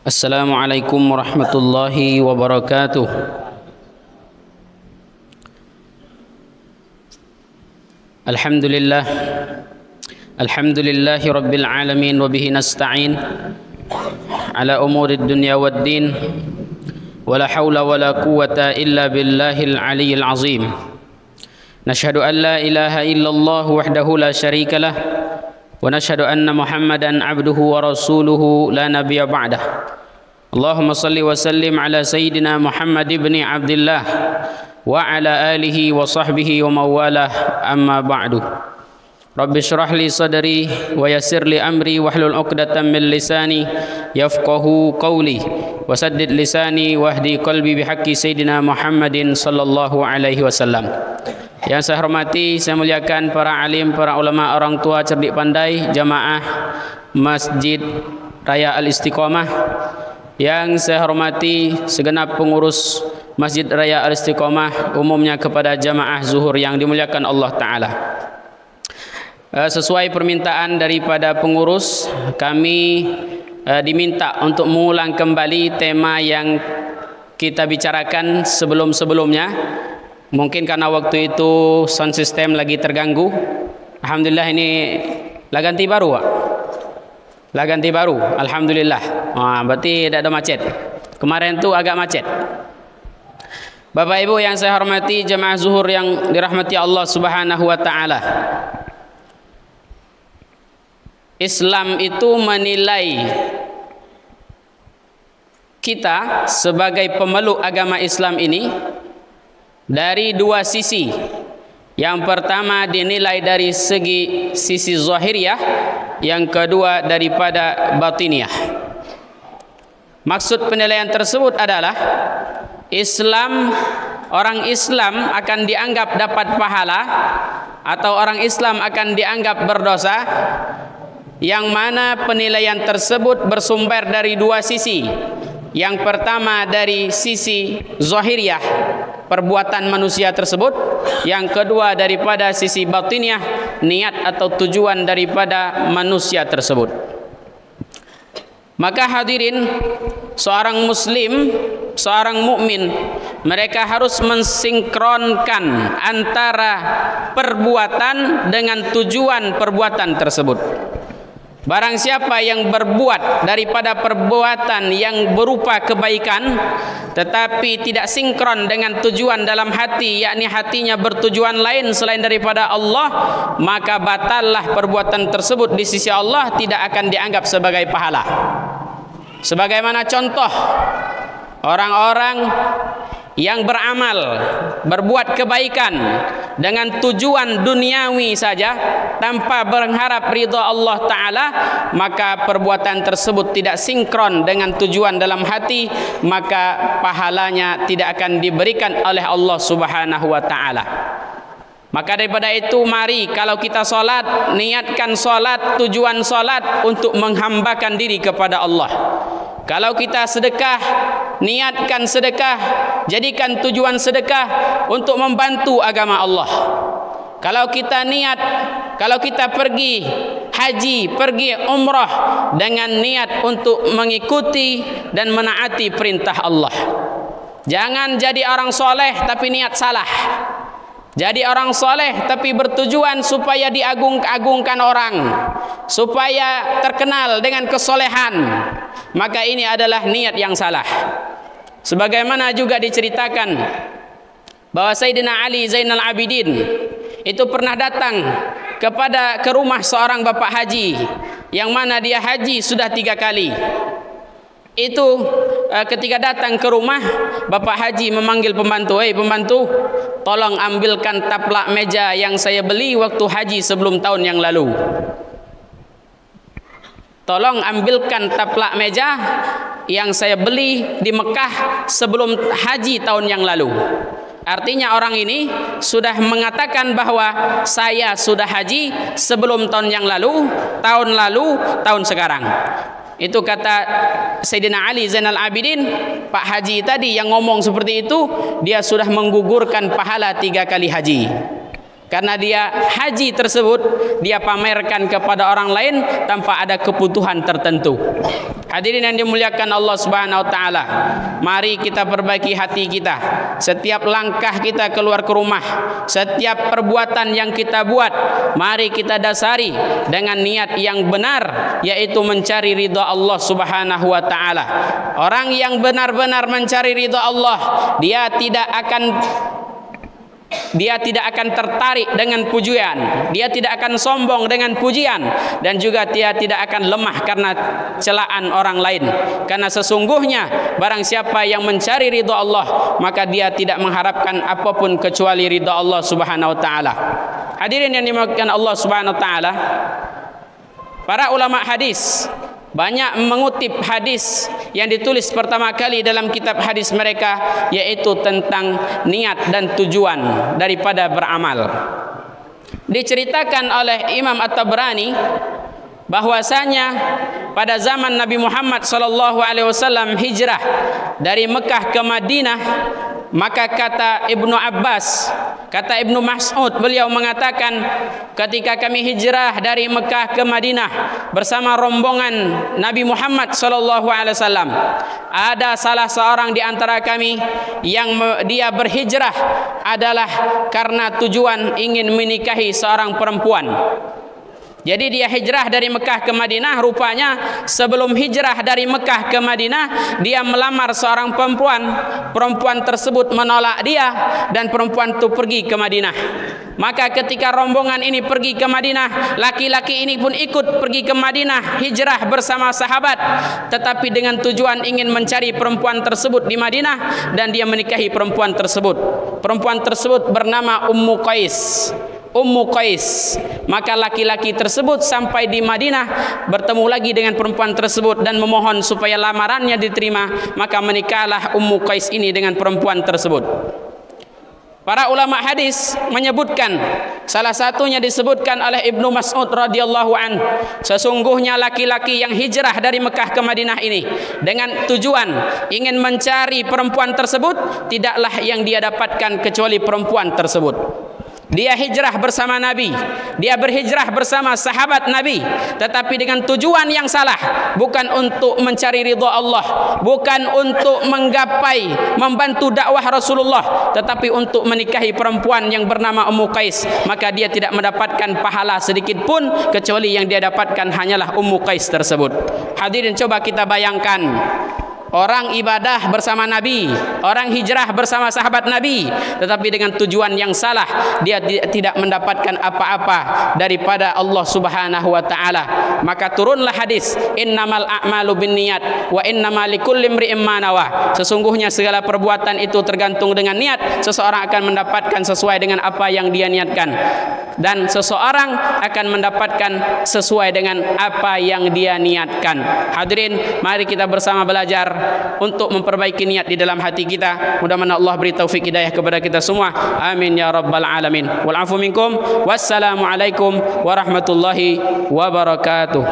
Assalamualaikum warahmatullahi wabarakatuh. Alhamdulillah. Alhamdulillahi rabbil alamin wa bihi nasta'in ala umurid dunya waddin. Wala hawla wala quwwata illa billahil aliyyil azim. Nashhadu an la ilaha illallah wahdahu la syarika lah wa nashhadu anna Muhammadan abduhu wa rasuluhu la nabiyya ba'dah. Allahumma salli wa sallim ala sayyidina Muhammad ibn Abdullah wa ala alihi wa sahbihi wa mawalah, amma ba'du. Rabbi syrah li sadri wa yassir li amri wahlul 'uqdatam min lisani yafqahu qawli wa saddid lisani wahdi qalbi bihaqqi sayyidina Muhammadin sallallahu alaihi wasallam. Yang saya hormati, saya muliakan para alim, para ulama, orang tua cerdik pandai, jamaah Masjid Raya Al-Istiqomah. Yang saya hormati segenap pengurus Masjid Raya Al-Istiqomah, umumnya kepada jamaah zuhur yang dimuliakan Allah Ta'ala. Sesuai permintaan daripada pengurus, kami diminta untuk mengulang kembali tema yang kita bicarakan sebelum-sebelumnya. Mungkin karena waktu itu sound system lagi terganggu. Alhamdulillah ini lah ganti baru, Pak. Lah ganti baru, alhamdulillah. Berarti tidak ada macet. Kemarin tu agak macet. Bapak Ibu yang saya hormati, jemaah zuhur yang dirahmati Allah Subhanahu wa taala. Islam itu menilai kita sebagai pemeluk agama Islam ini dari dua sisi. Yang pertama dinilai dari sisi zahiriyah, yang kedua daripada batiniah. Maksud penilaian tersebut adalah orang Islam akan dianggap dapat pahala atau orang Islam akan dianggap berdosa, yang mana penilaian tersebut bersumber dari dua sisi. Yang pertama dari sisi zahiriyah, perbuatan manusia tersebut. Yang kedua daripada sisi batiniah, niat atau tujuan daripada manusia tersebut. Maka hadirin, seorang muslim, seorang mukmin, mereka harus mensinkronkan antara perbuatan dengan tujuan perbuatan tersebut. Barang siapa yang berbuat daripada perbuatan yang berupa kebaikan tetapi tidak sinkron dengan tujuan dalam hati, yakni hatinya bertujuan lain selain daripada Allah, maka batallah perbuatan tersebut di sisi Allah, tidak akan dianggap sebagai pahala. Sebagaimana contoh orang-orang yang beramal, berbuat kebaikan dengan tujuan duniawi saja tanpa berharap ridha Allah Ta'ala, maka perbuatan tersebut tidak sinkron dengan tujuan dalam hati, maka pahalanya tidak akan diberikan oleh Allah Subhanahu wa Ta'ala. Maka daripada itu, mari kalau kita solat, niatkan solat, tujuan solat untuk menghambakan diri kepada Allah. Kalau kita sedekah, niatkan sedekah, jadikan tujuan sedekah untuk membantu agama Allah. Kalau kita niat, kalau kita pergi haji, pergi umrah dengan niat untuk mengikuti dan menaati perintah Allah. Jangan jadi orang soleh tapi niat salah. Jadi orang soleh tapi bertujuan supaya diagung-agungkan orang, supaya terkenal dengan kesolehan. Maka ini adalah niat yang salah. Sebagaimana juga diceritakan bahwa Sayyidina Ali Zainal Abidin itu pernah datang ke rumah seorang bapak haji, yang mana dia haji sudah 3 kali. Itu ketika datang ke rumah, bapak haji memanggil pembantu, pembantu, tolong ambilkan taplak meja yang saya beli waktu haji sebelum tahun yang lalu. Tolong ambilkan taplak meja yang saya beli di Mekah sebelum haji tahun yang lalu. Artinya orang ini sudah mengatakan bahwa saya sudah haji sebelum tahun yang lalu, tahun sekarang. Itu kata Sayyidina Ali Zainal Abidin, Pak Haji tadi yang ngomong seperti itu, dia sudah menggugurkan pahala 3 kali haji. Karena dia haji tersebut dia pamerkan kepada orang lain tanpa ada kebutuhan tertentu. Hadirin yang dimuliakan Allah Subhanahu wa taala, mari kita perbaiki hati kita. Setiap langkah kita keluar ke rumah, setiap perbuatan yang kita buat, mari kita dasari dengan niat yang benar, yaitu mencari ridha Allah Subhanahu wa taala. Orang yang benar-benar mencari ridha Allah, dia tidak akan tertarik dengan pujian, dia tidak akan sombong dengan pujian, dan juga dia tidak akan lemah karena celaan orang lain. Karena sesungguhnya barang siapa yang mencari ridha Allah, maka dia tidak mengharapkan apapun kecuali ridha Allah Subhanahu wa taala. Hadirin yang dimuliakan Allah Subhanahu wa taala, para ulama hadis banyak mengutip hadis yang ditulis pertama kali dalam kitab hadis mereka, yaitu tentang niat dan tujuan daripada beramal. Diceritakan oleh Imam At-Tabrani bahwasanya pada zaman Nabi Muhammad SAW hijrah dari Mekah ke Madinah, maka kata Ibnu Abbas, kata Ibnu Mas'ud, beliau mengatakan, ketika kami hijrah dari Mekah ke Madinah bersama rombongan Nabi Muhammad SAW, ada salah seorang di antara kami yang dia berhijrah adalah karena tujuan ingin menikahi seorang perempuan. Jadi dia hijrah dari Mekah ke Madinah. Rupanya sebelum hijrah dari Mekah ke Madinah, dia melamar seorang perempuan. Perempuan tersebut menolak dia, dan perempuan itu pergi ke Madinah. Maka ketika rombongan ini pergi ke Madinah, laki-laki ini pun ikut pergi ke Madinah, hijrah bersama sahabat, tetapi dengan tujuan ingin mencari perempuan tersebut di Madinah, dan dia menikahi perempuan tersebut. Perempuan tersebut bernama Ummu Qais. Maka laki-laki tersebut sampai di Madinah, bertemu lagi dengan perempuan tersebut dan memohon supaya lamarannya diterima. Maka menikahlah Ummu Qais ini dengan perempuan tersebut. Para ulama hadis menyebutkan, salah satunya disebutkan oleh Ibnu Mas'ud radhiyallahu an, sesungguhnya laki-laki yang hijrah dari Mekah ke Madinah ini dengan tujuan ingin mencari perempuan tersebut, tidaklah yang dia dapatkan kecuali perempuan tersebut. Dia hijrah bersama Nabi, dia berhijrah bersama sahabat Nabi, tetapi dengan tujuan yang salah, bukan untuk mencari ridha Allah, bukan untuk menggapai membantu dakwah Rasulullah, tetapi untuk menikahi perempuan yang bernama Ummu Qais. Maka dia tidak mendapatkan pahala sedikit pun, kecuali yang dia dapatkan hanyalah Ummu Qais tersebut. Hadirin, coba kita bayangkan, orang ibadah bersama Nabi, orang hijrah bersama sahabat Nabi, tetapi dengan tujuan yang salah, dia tidak mendapatkan apa-apa daripada Allah Subhanahu wa taala. Maka turunlah hadis, innamal a'malu binniyat wa innamal likulli imri'in ma nawa. Sesungguhnya segala perbuatan itu tergantung dengan niat. Seseorang akan mendapatkan sesuai dengan apa yang dia niatkan, dan seseorang akan mendapatkan sesuai dengan apa yang dia niatkan. Hadirin, mari kita bersama belajar untuk memperbaiki niat di dalam hati kita. Mudah-mudahan Allah beri taufik hidayah kepada kita semua. Amin ya rabbal alamin. Wal afu minkum. Wassalamu alaikum warahmatullahi wabarakatuh.